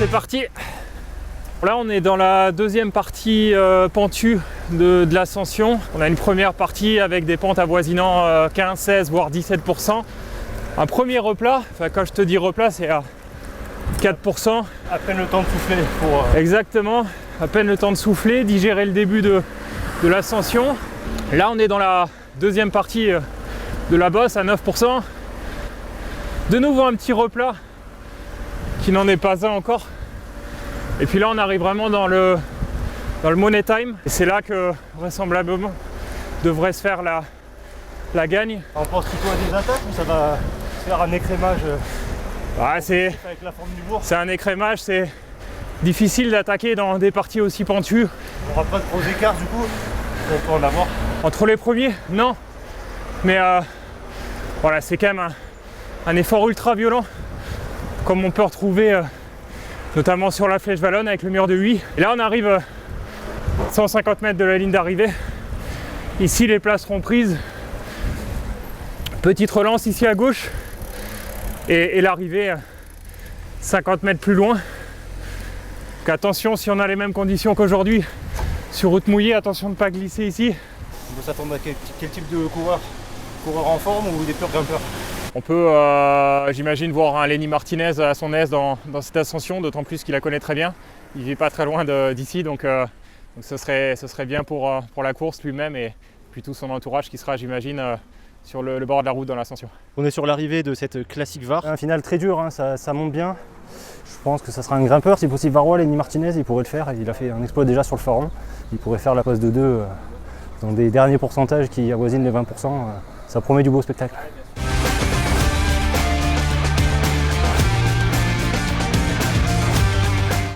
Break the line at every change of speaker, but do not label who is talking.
c'est parti. Là on est dans la deuxième partie pentue de l'ascension. On a une première partie avec des pentes avoisinant 15, 16 voire 17%. Un premier replat, enfin quand je te dis replat c'est à 4%.
À peine le temps de souffler pour...
Exactement, à peine le temps de souffler, digérer le début de l'ascension. Là on est dans la deuxième partie de la bosse à 9%. De nouveau un petit replat qui n'en est pas un encore. Et puis là on arrive vraiment dans le money time. Et c'est là que vraisemblablement devrait se faire la gagne.
On pense plutôt à des attaques ou ça va se faire un écrémage
c'est
avec la forme du bourg?
C'est un écrémage, c'est difficile d'attaquer dans des parties aussi pentues.
On n'aura pas de gros écarts du coup? On peut en avoir.
Entre les premiers, non. Mais voilà, c'est quand même un effort ultra violent, comme on peut retrouver notamment sur la Flèche Wallonne avec le mur de Huy. Et là on arrive 150 mètres de la ligne d'arrivée. Ici les places seront prises. Petite relance ici à gauche. Et l'arrivée 50 mètres plus loin. Donc attention, si on a les mêmes conditions qu'aujourd'hui sur route mouillée, attention de ne pas glisser ici.
On peut s'attendre à quel type de coureur? Coureur en forme ou des purs grimpeurs?
On peut, j'imagine, voir un Lenny Martinez à son aise dans cette ascension, d'autant plus qu'il la connaît très bien. Il vit pas très loin d'ici, donc ce serait bien pour la course lui-même et puis tout son entourage qui sera, j'imagine, sur le bord de la route dans l'ascension.
On est sur l'arrivée de cette classique VAR. Un final très dur, hein, ça monte bien. Je pense que ça sera un grimpeur, si possible varois, Lenny Martinez, il pourrait le faire. Il a fait un exploit déjà sur le Faron. Il pourrait faire la passe de 2 dans des derniers pourcentages qui avoisinent les 20%. Ça promet du beau spectacle.